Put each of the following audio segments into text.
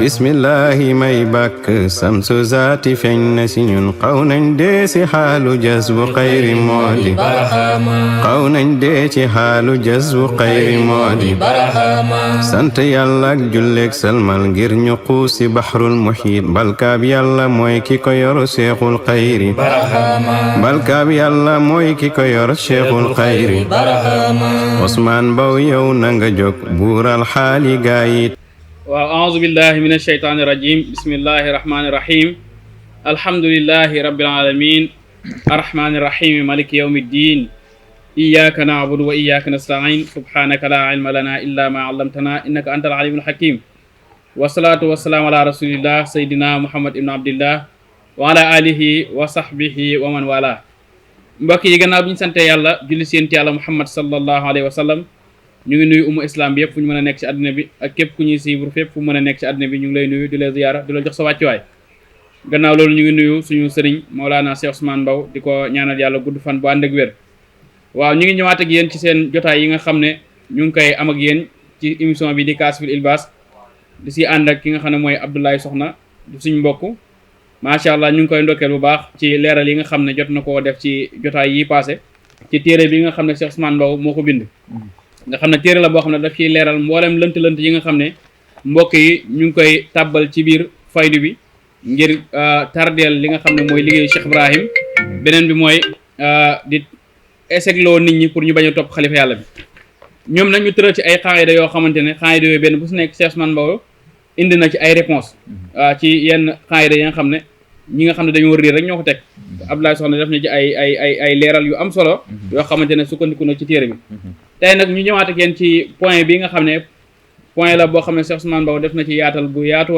bismillahi may bàkk samsu zaati feeñ na si ñun xaw nañ dee si xaalu jazbu xayri moodi xaw nañ dee ci xaalu jazbu xayri moodi sant yàlla ak julleeg salmal ngir ñu xuus si baxrul muhiit balkaab yàlla mooy ki ko yor seexul xayri balkaab yàlla mooy ki ko yor seexul xayri Ousmane Mbow yow na nga jóg buural xaali gaayit waaw aouzu billahi min asheytaani irajim bismillahi irrahmani irrahim alhamdulilahi rabbil alamin arrahmani irrahimi maliki yawmi ddin iyaka na'budu wa iyaka nasta'in subhanaka la ilma lana illa ma 'allamtana innaka anta al-alimul hakim wassalatu wassalamu ala rasulillah sayyidina muhammad ibn abdillah wa ala alihi wa sahbihi wa man wala mbokk yi gannaaw bi ñu sante yàlla julli seen ci yàlla muhammad sallallahu alayhi wa sallam ñu ngi nuyu umma islam bi yëpp fu ñu mën a nekk ci àdduna bi ak képp ku ñuy suivre fépp fu mën a nekk ci àdduna bi ñu ngi lay nuyu di la ziyaara di la jox sa wàccuwaay gannaaw loolu ñu ngi nuyu suñu sëriñ Mawlana Cheikh Ousmane Mbow di ko ñaanal yàlla gudd fan bu ànd ak wér waaw ñu ngi ñëwaat ak yéen ci seen jotaay yi nga xam ne ñu ngi koy am ak yéen ci émission bi di Kaashiful Ilbaas di si ànd ak ki nga xam ne mooy Abdoulaye Soxna di suñu mbokk macha allah ñu ngi koy ndokkeel bu baax ci leeral yi nga xam ne jot na koo def ci jotaay yi passé ci téere bi nga xam ne Cheikh Ousmane Mbow moo ko bind nga xam ne téere la boo xam ne daf ciy leeral mboolem lënt-lënt yi nga xam ne mbokk yi ñu ngi koy tàbbal ci biir faydu bi ngir tardeel li nga xam ne mooy liggéey Cheikh Ibrahim beneen bi mooy di esegloo nit ñi pour ñu bañ a topp xalifa yàlla bi ñoom nag ñu tëral ci ay xaayida yoo xamante ne xaayida yooyu benn bu su nekk Cheikh Ousmane Mbow indi na ci ay réponse ci yenn xaayida yi nga xam ne ñi nga xam ne dañoo réer rek ñoo ko teg Abdoulaye Soxna def na ci ay leeral yu am solo yoo xamante ne sukkandiku na ci téere bi tey nag ñu ñëwaat ak yéen ci point bi nga xam ne point la boo xam ne Cheikh Ousmane Mbow def na ci yaatal bu yaatu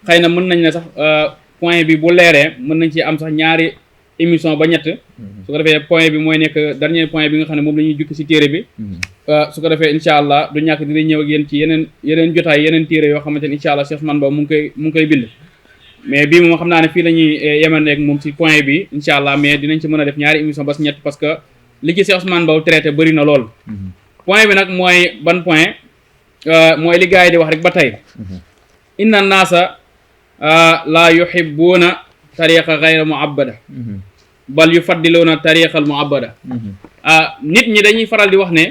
xëy na mën nañ ne sax point bi bu leeree mën nañ ci am sax ñaari émission ba ñett su ko defee point bi mooy nekk dernier point bi nga xam ne moom la ñuy jukki ci téere bi su ko defee incha allah du ñàkk dinañ ñëw ak yéen ci yeneen jotaay yeneen téere yoo xamante ne incha allah Cheikh Ousmane Mbow mu ngi koy bind mais bii moom xam naa ne fii la ñuy yemaneek moom ci point bi incha allah mais dinañ ci mën a def ñaari émission ba si ñett parce que li ci Cheikh Ousmane Mbow traité bëri na lool point bi nag mooy ban point mooy li gars yi di wax rek ba tey inna naasa la yuhibbuuna tariqa gayra muabbada bal yufaddiluuna tariqal muabbada nit ñi dañuy faral di wax ne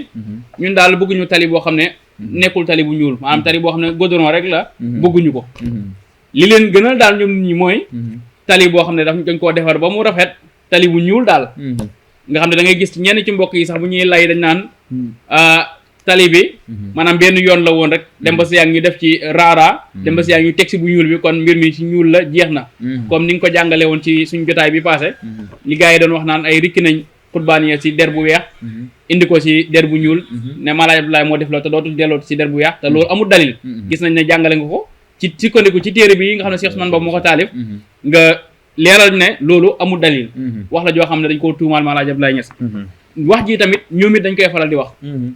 ñun daal bëgguñu tali boo xam ne nekkul tali bu ñuul maanaam tali boo xam ne goudron rek la bëgguñu ko li leen gënal daal ñoom nit ñi mooy tali boo xam ne dañ koo defar ba mu rafet tali bu ñuul daal nga xam ne da ngay gis ñenn ci mbokk yi sax bu ñuy lay dañ naan tali bi maanaam benn yoon la woon rek dem ba si yaa ngi ñu def ci raara dem ba si yaa ngi ñu teg si bu ñuul bi kon mbir mi ci ñuul la jeex na comme ni nga ko jàngale woon ci suñu jotaay bi passé li gars yi doon wax naan ay rikki nañ xutbaaniya si der bu weex indi ko si der bu ñuul ne Maalaaj Abdoulaye moo def la te dootul delloo si der bu weex te loolu amul dalil gis nañ ne jàngale nga ko ci sukkandiku ci téere bi nga xam ne Cheikh Ousmane Mbow moo ko taalif nga leeral ne loolu amul dalil wax la joo xam ne dañ koo tuumaal Maalaaj Abdoulaye Niass wax ji tamit ñoom it dañ koy faral di wax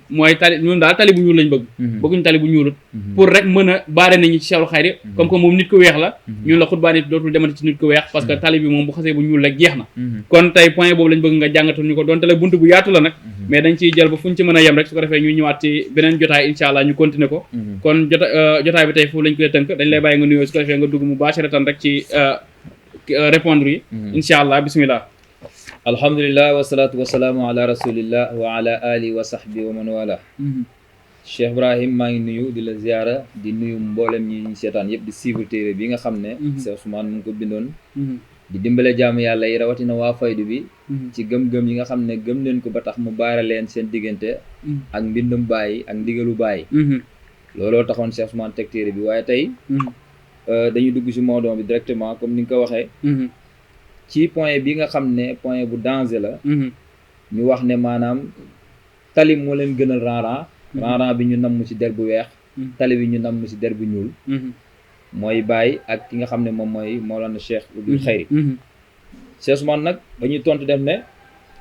mooy tali ñun daal tali bu ñuul lañ bëgguñu tali bu ñuulut pour rek mën a baare nañu ci Cheikhul Khayri comme que moom nit ku weex la ñun la xutbaa nit dootul demati ci nit ku weex parce que tali bi moom bu xasee bu ñuul rek jeex na kon tey point boobu lañ bëgg nga jàngatul ñu ko doon tale buntu bu yaatu la nag mais dañ ciy jël ba fu ñu ci mën a yem rek su ko defee ñuy ñëwaat ci beneen jotaay incha allah ñu continuer ko kon jotaay bi tey foofu lañ koy tënk dañ lay bàyyi nga nuyoo su ko defee nga dugg mu baasharatan rek ci répondre yi incha allah bismillah alhamdulilah wasalaatu wasalaamu ala rasulillah wa ala alihi wa sahbi wa man wala Cheikh Ibrahim maa ngi nuyu di la ziyaara di nuyu mboolem ñi ñu seetaan yëpp di suivre téere bi nga xam ne Cheikh Ousmane mu ngi ko bindoon di dimbale jaamu yàlla yi rawatina waa faydu bi ci gëm-gëm yi nga xam ne gëm leen ko ba tax mu baara leen seen diggante ak mbindum bàyyi ak ndigalu bàyyi looloo taxoon Cheikh Ousmane teg téere bi waaye tey dañuy dugg ci mawduu bi directement comme ni nga ko waxee ci point bi nga xam ne point bu danger la ñu wax ne maanaam tali moo leen gënal ranran bi ñu namm ci der bu weex tali bi ñu namm ci der bu ñuul mooy bàyyi ak ki nga xam ne moom mooy Mawlana Cheikh Ibn Khayri Cheikh Ousmane nag dañuy tontu def ne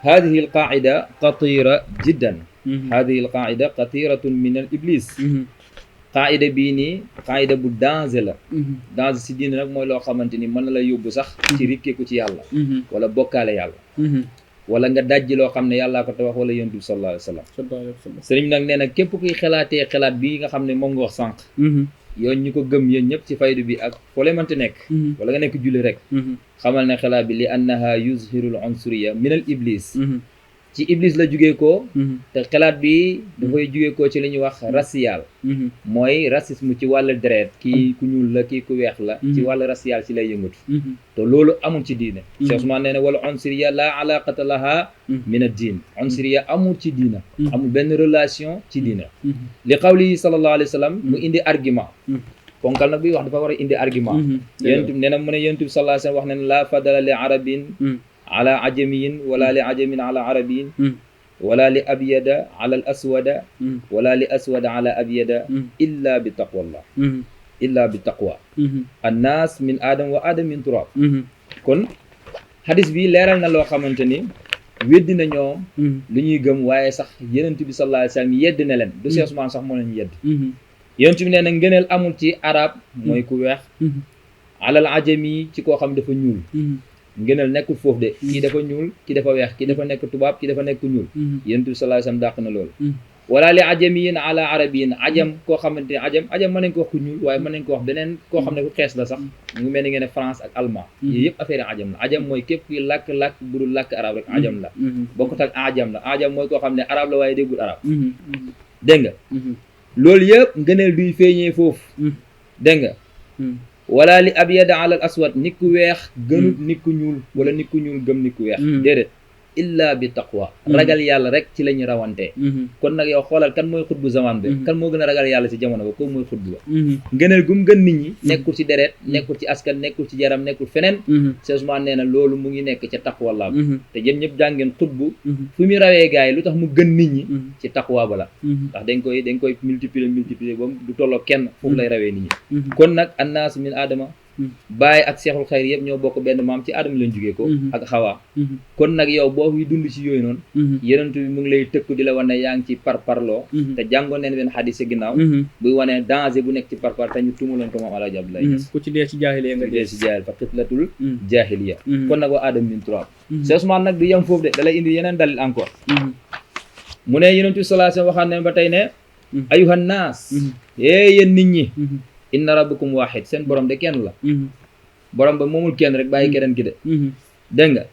hadihi al qaida xatira jiddan hadihi al qaida xatiratun min al iblis qaida bii nii qaida bu danger la danger si diine nag mooy loo xamante ni mën na la yóbbu sax ci rikkeeku ci yàlla wala bokkaale yàlla wala nga dajji loo xam ne yàllaa ko tabax wala yonent bi sallallahu alayhi wa sallam sëriñ nag nee na képp kuy xalaatee xalaat bii nga xam ne moom nga wax sànq yoon ñu ko gëm yéen ñëpp ci faydu bi ak foo leen mënti nekk wala nga nekk julli rek xamal ne xalaat bi li annaha yuzhirul unsuriya minal iblis ci iblis la jugee koo te xalaat bi dafay jugee koo ci li ñuy wax racial mooy racisme ci wàllu deret kii ku ñuul la kii ku weex la ci wàllu racial ci lay yëngatu te loolu amul ci diine Cheikh Ousmane nee na wala unsuriya la alaqata laha min ad-din unsuriya amul ci diina amul benn relation ci diina li qawli sallallahu alayhi wa sallam mu indi argument ponkal nag buy wax dafa war a indi argument yonent bi nee na mu ne yonent bi sallallahu alayhi wa sallam wax ne la fadala li arabin ala ajamiyin wala li ajamin ala arabiyin wala li abyada ala al aswada wala li aswada ala abyada illa bi taqwallah illa bi taqwa annaas min adam wa adam min turab kon hadis bi leeral na loo xamante ni weddi na ñoom lu ñuy gëm waaye sax yonent bi sallallahu alayhi wa sallam yedd na leen du Cheikh Ousmane sax moo leen yedd yonent bi nee na ngëneel amul ci arab mooy ku weex alal ajami ci koo xam dafa ñuul ngëneel nekkul foofu de kii dafa ñuul kii dafa weex kii dafa nekk tubaab kii dafa nekk ñuul yonent bi sallallahu alayhi wasallam dàq na loolu wala li ajamiyin ala arabiyin ajam koo xamante ne ajam mën nañ ko wax ku ñuul waaye mën nañ ko wax beneen koo xam ne ku xees la sax mu ngi mel ni ngeen ne France ak allemand yooyu yëpp affaire ajam la ajam mooy képp kuy làkk bu dul làkk arab rek ajam la bokkut ak ajam la ajam mooy koo xam ne arab la waaye déggul arab dégg nga loolu yëpp ngëneel duy feeñee foofu dégg nga wala li abyada ala al aswad nit ku weex gënut nit ku ñuul wala nit ku ñuul gëm nit ku weex déedéet illa bi taqwa ragal yàlla rek ci la ñu rawantee kon nag yow xoolal kan mooy xutbu zaman bi kan moo gën a ragal yàlla ci jamono ba kooku mooy xutbu ba ngëneel gum gën nit ñi nekkul ci deret nekkul ci askan nekkul ci yaram nekkul feneen Cheikh Ousmane nee na loolu mu ngi nekk ca taqwa la te yéen ñëpp jàngeen xutbu fu mu rawee gars yi lu tax mu gën nit ñi ci taqwa ba la ndax dañ koy multiplier ba du tolloo kenn foofu lay rawee nit ñi kon nag annaas min aadama Baay ak Seexul Xayr yëpp ñoo bokk benn maam ci Adama leen jugee ko ak Xawa kon nag yow boo fi dund ci yooyu noonu Yonent bi mu ngi lay tëkku di la wane yaa ngi ci parparloo te jàngoon neen benn xadis ci ginnaaw buy wane danger bu nekk ci parpar te ñu tumaloon ko moom Alaaji Abdoulaye Niass ku ci dee ci jaahiliya nga dee ci jaahil fa qitlatul jaahiliya kon nag wa Adam min turab Cheikh Ousmane nag du yem foofu de da lay indi yeneen dalil encore mu ne Yonent bi sallallahu alayhi wa sallam waxaan ne ba tey ne ayuhan naas yéen nit ñi inna rabbukum wahid seen borom de kenn la borom ba moomul kenn rek bàyyi keneen ki de dégg nga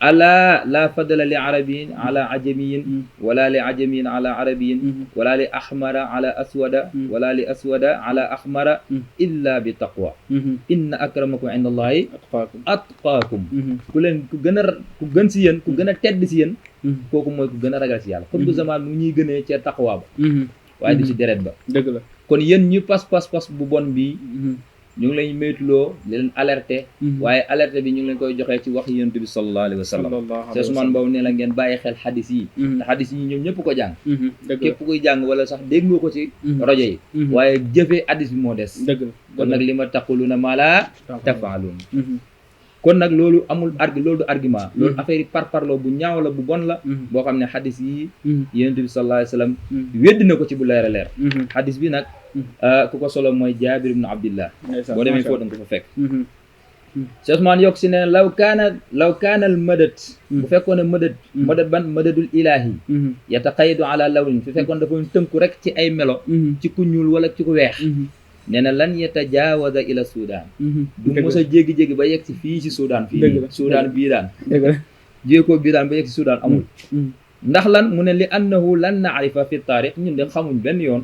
ala la fadala li arabiyin ala ajamiyin wala li ajamiyin ala arabiyin wala li ahmara ala aswada wala li aswada ala ahmara illa bi taqwa inna akramakum inda allahi atqaakum ku gën si yéen ku gën a tedd si yéen kooku mooy ku gën a ragal si yàlla xutbu zaman mu ñuy gënee ca taqwa ba waaye du ci deret ba dëgg la kon yéen ñu pas bu bon bii ñu ngi leen méytuloo di leen alerté waaye alerté bi ñu ngi leen koy joxee ci wax Yonent bi sallallahu alayhi wa sallam Cheikh Ousmane boobu ne la ngeen bàyyi xel xadis yi te xadis yi ñoom ñëpp ko jàng képp kuy jàng wala sax dégg nga ko ci rajo yi waaye jëfee xadis bi moo des kon nag li ma taquluna ma la tafaaluun kon nag loolu amul loolu du argument loolu affaire yi parparloo bu ñaaw la bu bon la boo xam ne xadis yi Yonent bi sallallahu alayhi wa sallam weddi na ko ci bu leer a leer xadis bi nag ku ko solo mooy Jaabir ibn Abdillah boo demee foofu danga ko fa fekk Cheikh Ousmane yokk si ne law kaana al madad bu fekkoon ne madad ban madadul ilaahi yataqayyadu ala lawnin su fekkoon dafa tënku rek ci ay melo ci ku ñuul wala ci ku weex nee na lan yatajaawaza ila Soudan du mos a jéggi-jéggi ba yegg si fii si Soudan Soudan bii daan jéekoo bii daan ba yegg si Soudan amul ndax lan mu ne li annahu lan naarifa fi taarix ñun de xamuñ benn yoon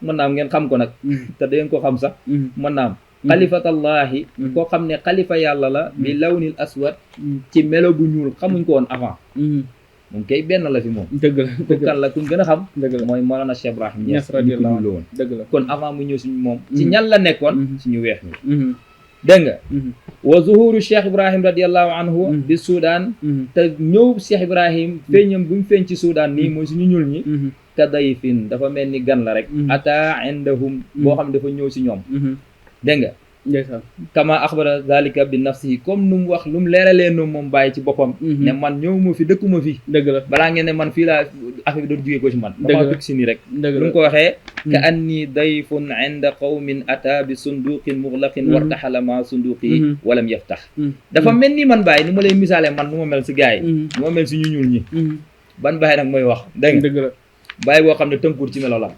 mën naam ngeen xam ko nag te dangeen ko xam sax mën naam xalifatallahi koo xam ne xalifa yàlla la bi lawnil aswad ci melo bu ñuul xamuñ ko woon avant moom kay benn la fi moom dëgg la ku kan la kuñ gën a xam mooy Mawlana Cheikh Ibrahim Niass ñu ko ñuul la woon dëgg la kon avant mu ñëw suñu moom ci ñan la nekkoon suñu weex ñi dégg nga wa zuhuru Cheikh Ibrahim radiallahu anhu bi Soudan te ñëw Cheikh Ibrahim feeñam bu mu feeñ ci Soudan nii mooy suñu ñuul ñi ka dayfin dafa mel ni gan la rek ata indahum boo xam ne dafa ñëw si ñoom dégg nga ndeysaan kama axbara zalika bi nafsihi comme nu mu wax lu mu leeralee noonu moom bàyyi ci boppam ne man ñëwuma fi dëkkuma fi dëgg la balaa ngeen ne man fii laa affaire bi doon jógee ko ci man dëgg la dama dëkk si nii rek dëgg lu la mu ko waxee ka anni dayfun inda qawmin ata bi sunduqin muxlaqin wartaxala ma sunduqi walam yaftax dafa mel ni man bàyyi nu ma lay misaale man nu ma mel si gars yi nu ma mel si ñu ñuul ñi ban bàyyi nag mooy wax dégg nga dëgg la bàyyi boo xam ne tënkuur ci melo la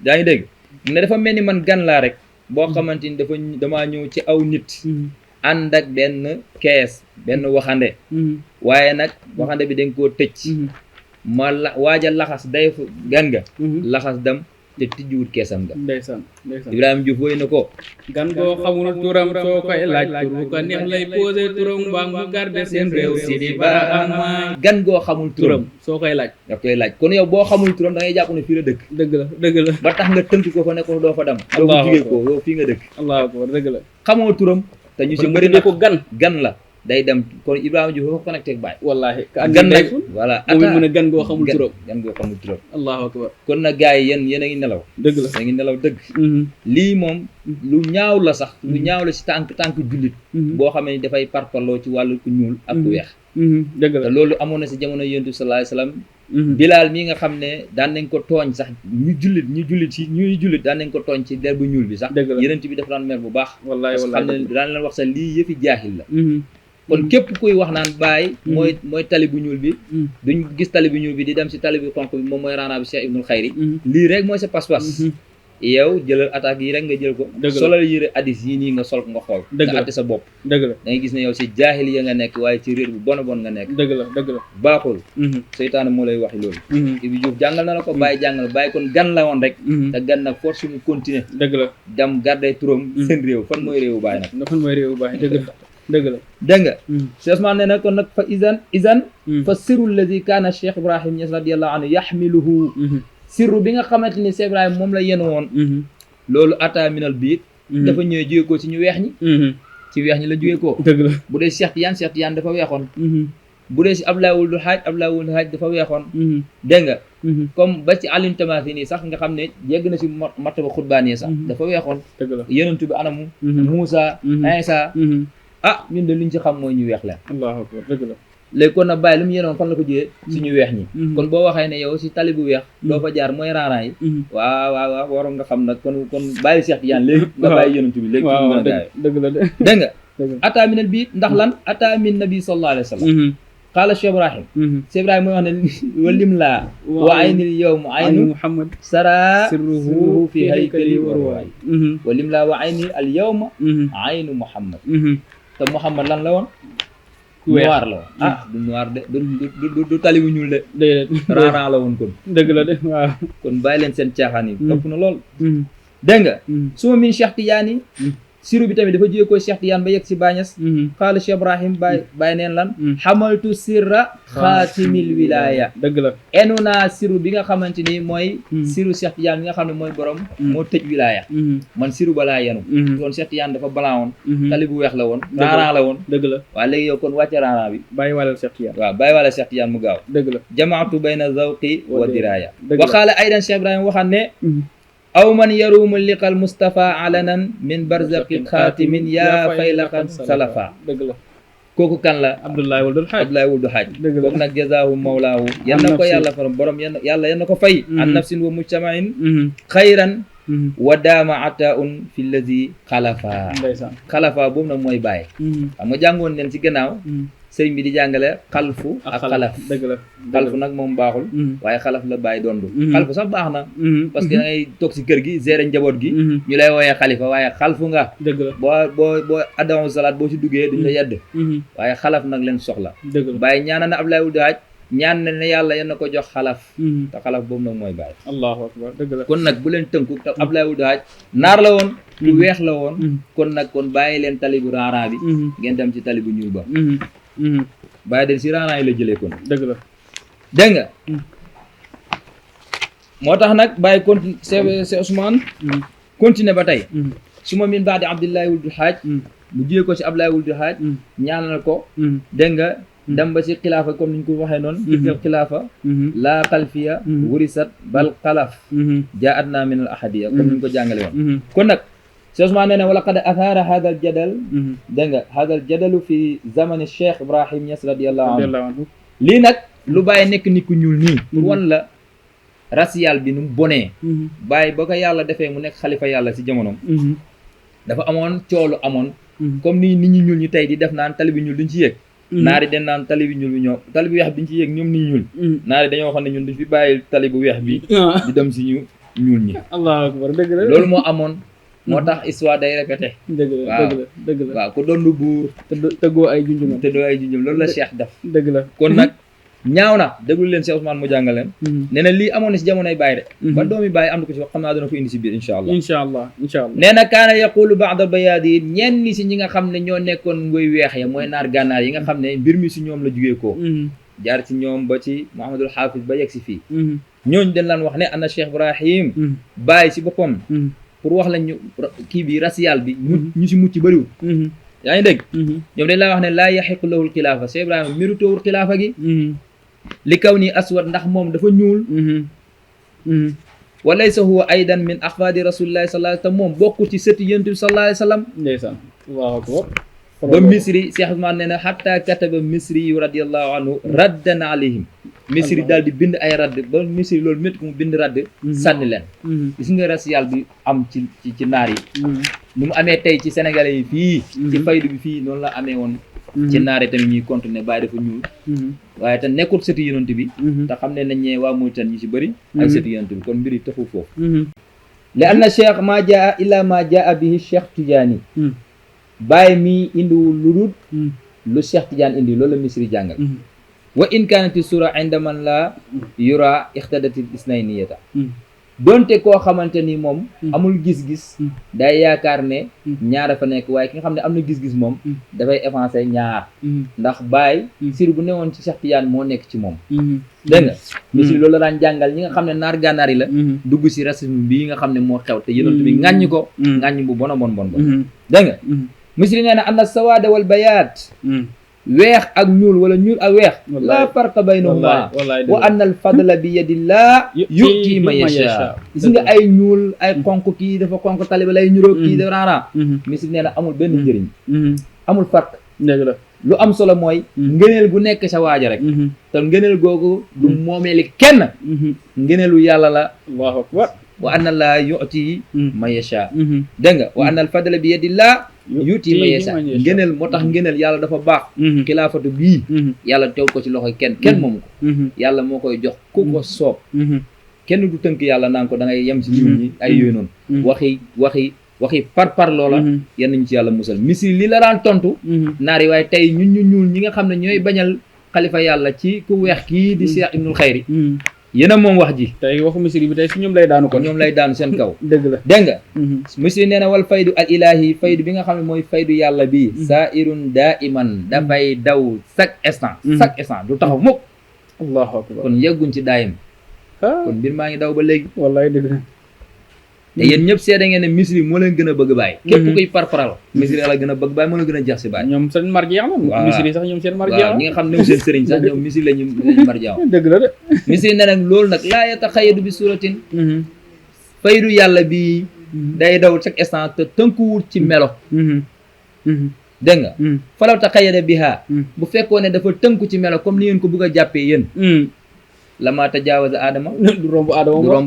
yaa ngi dégg mu ne dafa mel ni man gan laa rek boo xamante ni damaa ñëw ci aw nit ànd ak benn kees benn waxande waaye nag waxande bi dañ koo tëj ma waaja laxas day gan nga laxas dem te tijjiwut keesam ga ndeysaan ndeysaan Ibrahima Diouf woy na ko gan goo xamul turam soo koy laaj turu ko neex lay posé turam mbaa mu garde seen réew Sidi Barhama gan goo xamul turam soo koy laaj daf koy laaj kon yow boo xamul turam da ngay jàpp ne fii la dëkk dëgg la dëgg la ba tax nga tënk ko fa ne ko doo fa dem doo fa jugee ko yow fii nga dëkk allahu akbar dëgg la xamoo turam te ñu si bëri na ko gan la day dem kon Ibrahima Diouf dafa connecté ak Baye wallaahi gan rek voilà moom mu ne gan goo xamul turam gan goo xamul turam allahu akbar kon nag gars yi yéen a ngi nelaw dëgg la a ngi nelaw dëgg lii moom lu ñaaw la sax lu ñaaw la si tànk jullit boo xam ne dafay parparloo ci wàllu ku ñuul ak ku weex dëgg la te loolu amoon na si jamono yonent bi sallallahu alayhi wasallam Bilaal mii nga xam ne daan nañ ko tooñ sax ñuy jullit daan nañ ko tooñ ci der bu ñuul bi sax yonent bi dafa daan mer bu baax wallaahi xam ne daan leen wax sax lii yëfi jaaxil la kon képp kuy wax naan Baye mooy tali bu ñuul bi duñ gis tali bu ñuul bi di dem si tali bu xonq bi moom mooy raana bi Cheikh Ibnul Xayri lii rek mooy sa pas-pas yow jëlal attaque yi rek nga jël ko solal yére addis yi nii nga sol nga xool nga atte sa bopp dëgg la da ngay gis ne yow si jaahil ya nga nekk waaye ci réer bu bon nga nekk dëgg la baaxul seytaane moo lay waxi loolu Ibi Diouf jàngal na la ko Baye jàngal Baye kon gan la woon rek te gan nag force mu continuer dëgg la dem garder turam seen réew fan mooy réewu Baye nag fan mooy réewu Baye dëgg la dëgg la dégg nga Cheikh Ousmane nee na kon nag fa izan fa sirru alladi kaana Cheikh Ibrahim Niass radiyallahu anhu yaxmiluhu sirru bi nga xamante ni Cheikh Ibrahim moom la yenu woon loolu ata minal biit dafa ñëwee jóge ko ci ñu weex ñi ci weex ñi la jóge ko dëgg la bu dee Cheikh Tidiane dafa weexoon bu dee si Abdoulaye Wuld Hadj dafa weexoon dégg nga comme ba ci Alioune Tamathi nii sax nga xam ne yegg na si martaba xutbaani sax dafa weexoon dëgg la yonentu bi anamu Moussa Isa ñun de liñ ci xam mooy ñu weex leen allahu akbar dëgg la léegi kon nag Baye lu mu yenoon fan la ko jiyee suñu weex ñi kon boo waxee ne yow si tali bu weex doo fa jaar mooy raaraan yi waaw waroon nga xam nag kon bàyyi Cheikh Tidiane léegi nga bàyyi yonentu bi léegi suñu mën a gaawee dëgg la dégg nga ata minal biit ndax lan ata min nabi sallallahu alayhi wa sallam qaala Cheikh Ibrahim Cheikh Ibrahim mooy wax ne walim laa wa aynil yawm aynu Muhammad sara sirruhu fi haykali wa ruwaay walim laa wa ayni al yawma aynu Muhammad te Muhammad lan la woon noir la woon du noir de du tali bu ñuul de déedéet raaraan la woon kon dëgg la de waaw kon bàyyi leen seen caaxaan yi topp na lool dégg nga suma min Cheikh Tidiane siru bi tamit dafa jóge ko Cheikh Tidiane ba yegg si Bañas xaala Cheikh Ibrahim bàyyi neen lan xamaltu sirra xaatimil wilaya dëgg la enu naa siru bi nga xamante ni mooy siru Cheikh Tidiane bi nga xam ne mooy borom moo tëj wilaya man siru balaa yenu kon Cheikh Tidiane dafa balaa woon tali bu weex la woon raaraan la woon dëgg la waaw léegi yow kon wàcce raaraan bi bàyyi wàllal Cheikh Tidiane waaw bàyyi wàlla Cheikh Tidiane mu gaaw dëgg la jamaatu bayna zawqi wa diraya dëgg la wa qaala aydan Cheikh Ibrahim waxaan ne aw man yaruumu liqal Mustafa alanan min barzaqi xaatimin yaa faylaqan salafa dëgg la kooku kan la Abdoulaye Wuld Hadj dëgg la kooku nag jazaahu mawlaahu yan na ko yàlla faram borom yàlla yan na ko fay an nafsin wa mujtamain xayran wa daama ataun fi lazi xalafa xalafa boobu nag mooy bàyyi xam nga jàngoon leen ci gannaaw sëriñ bi di jàngale xalfu ak xalaf dëgg la xalfu nag moom baaxul waaye xalaf la bàyyi dondu xalfu sax baax na parce que da ngay toog si kër gi gérer njaboot gi ñu lay wooyee xalifa waaye xalfu nga dëgg la boo addamu salaat boo si duggee duñ la yedd waaye xalaf nag leen soxla dëgg la bàyyi ñaana na Abdoulaye Wuld Hadj ñaan na ne yàlla yan na ko jox xalaf te xalaf boobu nag mooy bàyyi allahu akbar dëgg la kon nag bu leen tënku te Abdoulaye Wuld Hadj naar la woon ku weex la woon kon nag kon bàyyi leen tali bu raaraan bi ngeen dem ci tali bu ñuul ba bàyyi den si raaraan yi la jëlee kon dëgg la dégg nga moo tax nag bàyyi continue Cheikh Ousmane continuer ba tey su ma min baadi Abdoulaye Wuld Hadj mu jiyee ko si Abdoulaye Wuld Hadj ñaanal ko dégg nga dem ba ci xilaafa comme ni ñu ko waxee noonu ci xilaafa laa xalfiya wurisat bal xalaf jaa at naa min al ahadiya comme ni ñu ko jàngale woon kon nag Cheikh Ousmane nee na wala qad athaara hada al jadal dégg nga hada al jadalu fi zamani Cheikh Ibrahim Niass radiyallahu anhu lii nag lu bàyyi nekk nit ku ñuul nii pour wan la racial bi nu mu bonee bàyyi ba ko yàlla defee mu nekk xalifa yàlla si jamonoom dafa amoon coolu amoon comme ni nit ñi ñuul ñi tey di def naan tali bi ñuul duñ ci yéeg naari den naan tali bi ñuul bi ñoom tali bi weex bi duñ ci yéeg ñoom nit ñuul naari dañoo xam ne ñun duñ fi bàyyi tali bu weex bi di dem si ñu ñuul ñi allahu akbar dëgg la loolu moo amoon moo tax histoire day répété dëgg la dëgg la dëgg la waaw ku doon lu buur tëggoo ay junjumam te doo ay junjum loolu la Cheikh def dëgg la kon nag ñaaw na déglu leen Cheikh Ousmane mu jàngal leen nee na lii amoon na si jamonoy Baye de ba doomi Baye am na ko si wax xam naa dana ko indi si biir incha allah incha allah incha allah nee na kaana yaqulu ba'da bayaadi ñenn si ñi nga xam ne ñoo nekkoon ngoy weex ya mooy naar gànnaar yi nga xam ne mbir mi si ñoom la jugee koo jaar ci ñoom ba ci Mouhamadul Hafiz ba yegg si fii ñooñu dañ laan wax ne ana Cheikh Ibrahim Baye si boppam pour wax la ñu kii bi racial bi ñu si mucc bëriwul yaa ngi dégg ñoom dañ laa wax ne laa yaxiqu lahul xilaafa Cheikh Ibrahima méritowul xilaafa gi li kaw nii aswad ndax moom dafa ñuul wa laysa huwa aydan min ahfadi rasulillahi sallallahu alayhi wa sallam moom bokku ci sëti yonent bi sallallahu alayhi wa sallam ndeysaan allahu akbar ba misri Cheikh Ousmane nee na xatta kataba misri yu radiallahu anhu raddan alayhim misri daal di bind ay radd ba misri loolu métti ko mu bind radd sànni leen gis nga racial bi am ci naar yi nu mu amee tey ci sénégalais yi fii ci faydu bi fii noonu la amee woon ci naare tamit ñuy continuer Baye dafa ñuul waaye te nekkul sëti yonent bi te xam ne nañ ñee waa Mauritanie ñu si bëri ay sëti yonent bi kon mbiri taxu foofu li anna cheikh ma jaa illa ma jaa bihi Cheikh Tidiane Baye mi indiwul lu dul lu Cheikh Tidiane indi loolu la misri jàngal wa in kaanati sura inda man la yura ixtadati isnayniyata donte koo xamante ni moom amul gis-gis day yaakaar ne ñaar fa nekk waaye ki nga xam ne am na gis-gis moom dafay avancer ñaar ndax Baye sir bu newoon ci Cheikh Tidiane moo nekk ci moom dégg nga misri loolu la daan jàngal ñi nga xam ne naar gànnaar yi la dugg si racisme bii nga xam ne moo xew te yonent bi ŋàññ ko ŋàññ bu bon dégg nga misri nee na anna sawaada wal bayaat weex ak ñuul wala ñuul ak weex laa farqa baynahuma wa anna al fadla bi yadillah yu'ti man yasha gis nga ay ñuul ay xonk kii dafa xonk taliba lay ñuróog kii dafa raara misri nee na amul benn njëriñ amul farq lu am solo mooy ngëneel gu nekk sa waaja rek te ngëneel googu du moomeeli kenn ngëneelu yàlla la allahu akbar wa anna la yu'ti man yasha dégg nga wa anna al fadla bi yadillah yuuti ma yeesa ngëneel moo tax ngëneel yàlla dafa baax xilaafatu bii yàlla tew ko ci loxo kenn moomu ko yàlla moo koy jox ku ko soob kenn du tënk yàlla naan ko da ngay yem si ñun ñi ay yooyu noonu waxi par loola yan nañu ci yàlla musal misri li la daan tontu naar yi waaye tey ñun ñu ñuul ñi nga xam ne ñooy bañal xalifa yàlla ci ku weex kii di Cheikh Ibnul Xayri yéen a moom wax ji tey waxu misri bi tey si ñoom lay daanu ko ñoom lay daanu seen kaw dëgg la dégg nga misri nee na wal faydu al ilahi faydu bi nga xam ne mooy faydu yàlla bi sairun daiman dafay daw chaque instant du taxaw mukk allahu akbar kon yegguñ ci daayim kon mbir maa ngi daw ba léegi wallaay dëgg la te yéen ñëpp seede ngeen ne misri moo leen gën a bëgg Baye képp koy parparal misri la gën a bëgg Baye moo la gën a jax si Baye ñoom seen marjeex la misri sax ñoom seen marjeex waaw ñi nga xam ne seen sëriñ sax ñoom misri lañu marjeex dëgg la de misri ne nag loolu nag laa yataxayyadu bi suratin faydu yàlla bi day daw chaque instant te tënkuwul ci melo dégg nga falaw taxayyada biha bu fekkoon ne dafa tënku ci melo comme ni ngeen ko bëgg a jàppee yéen lama tajaawaza aadama du romb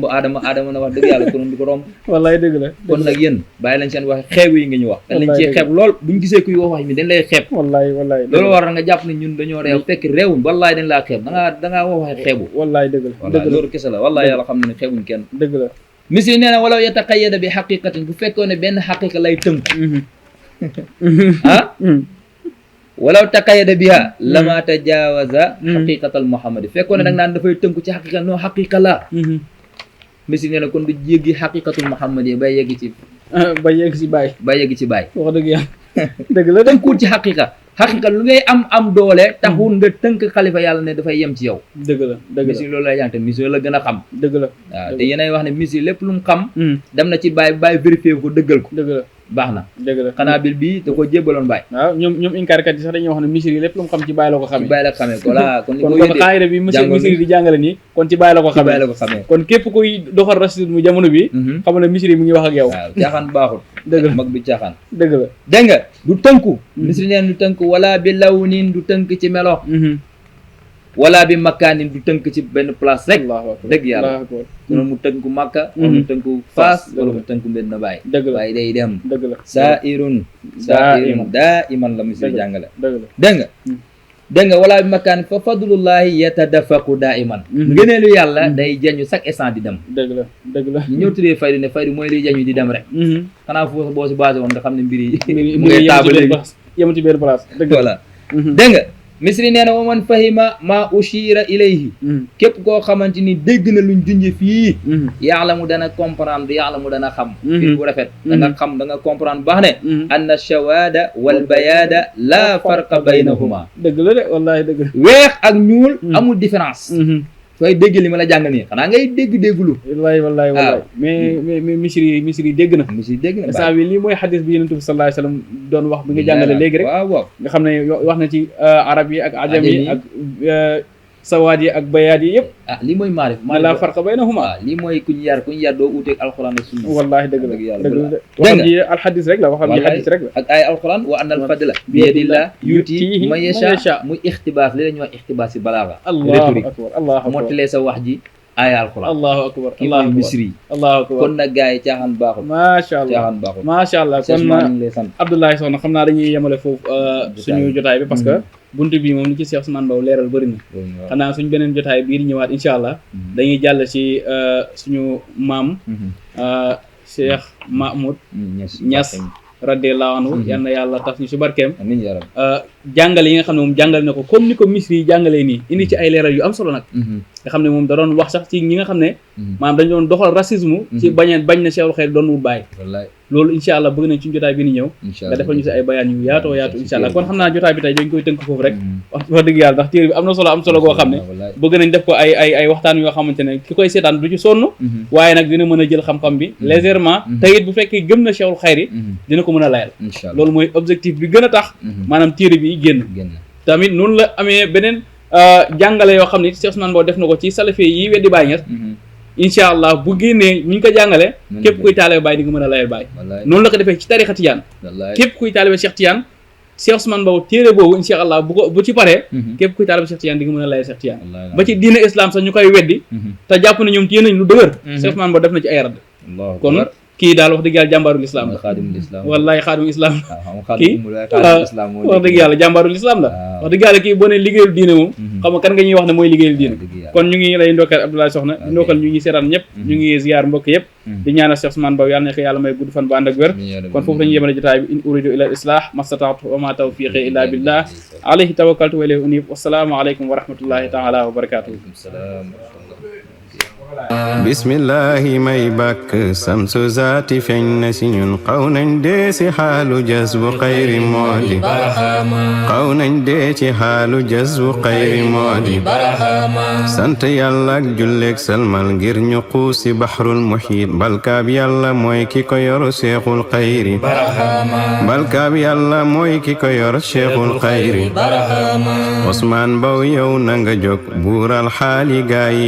aadama aadama na wax dëgg yàlla konoon du ko romb wallaay dëgg la kon nag yéen bàyyi lañ seen wax xeebu yi nga ñu wax dañ lañ ciy xeeb lool buñ gisee kuy wax mi dañ lay xeeb wallaay loolu war nga jàpp ne ñun dañoo réew fekk réewuñ wallaay dañ laa xeeb dangaa wax waxe xeebu wallaay dëgg la loolu kese la wallaay yàlla xam na ne xeebuñ kenn dëgg la misri nee na walaw yataqayyada bi xaqiqatin bu fekkoon ne benn xaqiqa lay tënk walaw taqayyada biha lama tajawaza xaqiqatal muhammadi fekkoon ne da nga naan dafay tënku ci xaqiqa non xaqiqa la misri nee na kon du jéggi xaqiqatul muhammadi bay yegg ci Baye wax dëgg yàlla dëgg la tënkuwul ci xaqiqa lu ngay am doole taxul nga tënk xalifa yàlla ne dafay yem ci yow dëgg la misri loolu lay jàng te misri la gën a xam dëgg la waaw te yéenay wax ne misri lépp lu mu xam dem na ci Baye vérifié ko dëggal ko dëgg la baax na dëgg la Xanaabil bi da ko jébbaloon Baay waaw ñoom inkaarkat yi sax dañuy wax ne misri yi lépp lu mu xam ci Baay la ko ci xamee Baay la xamee voilà kon kon xaayira bi misri di jàngale nii kon ci Baay la ko ci Baay la xamee ko xamee kon képp kuy doxal racisme jamono bi xam ne misri mu ngi wax ak yow waaw caaxaan baaxul dëgg la mag du caaxaan dëgg la dégg nga du tënku misri neen du tënk wala bi lawnin du tënk ci melo wala bi makkaanin du tënk ci benn place rek Allahu akbar dëgg yàlla Allahu akbar wala mu tënku Makka wala mu tënku Faas wala mu tënku Medina Baay dëgg la waaye day dem dëgg la saa'irun daa iman la misri jàngale dëgg la dégg nga dégg nga wala bi makkaan fa fadlullahi yatadafaqu daa iman ngëneelu yàlla day jañu chaque instant di dem dëgg la dëgg la ñu ñëw tuddee faydu ne faydu mooy liy jañu di dem rek xanaa foofu boo si basé woon nga xam ne mbir yi mu ngay taaba léegi yemu ci benn place dëgg la voilà dégg nga misri nee na wa man fahima ma ushira ilayhi képp koo xamante ni dégg na luñ junje fii yaalamu dana comprendre yaalamu dana xam fii bu rafet da nga xam da nga comprendre baax ne anna shawada wal bayada la farqa baynahuma dëgg la de wallahi dëgg la weex ak ñuul amul différence sooy dégg li ma la jàngal nii xanaa ngay dégg-dégglu wallahi mais misri dégg na misri dégg na saa bi lii mooy xadis bi Yonent bi sallallahu alayhi wa sallam doon wax bi nga jàngale léegi rek waaw nga xam ne wax na ci arab yi ak ajam yi ak sawaat yi ak bayaat yi yëpp lii mooy maarif la farqa baynahuma waaw lii mooy ku ñu yar doo uuteeg alxuraan ak sunna wallahi dëgg la yàlla dëgg la waxam ji alxadis rek la waxam ji xadis rek la ak ay alxuraan wa anna al fadla bi yadillah yuti man yasha muy ixtibaas li la ñuy wax ixtibaas si balaaga allahu akbar allahu akbar mottalee sa wax ji ay alxuraan allahu akbar kii mooy misri allahu akbar kon nag gars yi caaxaan baaxul macha allah caaxaan baaxul macha allah kon lay sant Abdoulaye Soxna xam naa dañuy yemale foofu suñu jotaay bi parce que buntu bi moom li ci Cheikh Ousmane Mbow leeral bëri na xanaa suñu beneen jotaay bii di ñëwaat incha allah dañuy jàll ci suñu maam Cheikh Mahmoud Niass radiyallahu anhu yal na yàlla taf ñu ci barkeem amiin yaa rabbi jàngale yi nga xam ne moom jàngale na ko comme ni ko misri yi jàngalee nii indi ci ay leeral yu am solo nag nga xam ne moom da doon wax sax ci ñi nga xam ne maanaam dañ doon doxal racisme ci bañ na Cheikhul Khayr doon wut bàyyi loolu incha allah bëgg nañ ci jotaay bi ni ñëw nga defal ñu si ay bayaan yu yaatoo yaatu incha allah kon xam naa jotaay bi tey dañ koy tënk foofu rek wax dëgg yàlla ndax téere bi am na solo goo xam ne bëgg nañ def ko ay waxtaan yoo xamante ne ki koy seetaan du ci sonn waaye nag dina mën a jël xam-xam bi légèrement te it bu fekkee gëm na Cheikhul Khayr dina ko mën a layal loolu mooy objectif bi gën a tax maanaam téere bi génn tamit noonu la amee beneen jàngale yoo xam ne Cheikh Ousmane Mbow def na ko ci salafé yi weddi Baay Ñas incha allah bu génnee ñu ngi ko jàngale képp kuy taalibe Baay di nga mën a layal Baay noonu la ko defee ci tarixa Tijaan képp kuy taalibe Cheikh Tijaan Cheikh Ousmane Mbow téere boobu incha allah bu ci paree képp kuy taalibe Cheikh Tijaan di nga mën a layal Cheikh Tijaan ba ci diine islam sax ñu koy weddi te jàpp ne ñoom téye nañ lu dëgër Cheikh Ousmane Mbow def na ci ay radd kon kii daal wax dëgg yàlla jàmbaarul islam la wallahi xaadimul islam kii wax dëgg yàlla jàmbaarul islam la wax dëgg yàlla kii boo ne liggéeyul diine moom xam nga kan nga ñuy wax ne mooy liggéeyul diine kon ñu ngi lay ndokkal Abdoulaye Soxna di ndokkal ñu ngi seetaan ñëpp ñu ngi ziyaar mbokk yëpp di ñaanal Cheikh Ousmane Mbow yàlla na ko yàlla may gudd fan ba ànd ak wér kon foofu lañu yemale jotaay bi in uridu ila islah mastataatu wa ma tawfiqi illa billah alayhi tawakkaltu wa ilayhi unib wassalaamu aleykum wa rahmatullahi taala wa barakatuh bismillahi may bàkk samsu zaati feeñ na si ñun xaw nañ dee si xaalu jazbu xayri moodi xaw nañ dee ci xaalu jazbu xayri moodi sant yàlla ak julleeg salmal ngir ñu xuus si baxrul muxiit balkaab yàlla mooy ki ko yor seexul xayri balkaab yàlla mooy ki ko yor seexul xayri Ousmane Mbow yow na nga jóg buural xaali gaa yi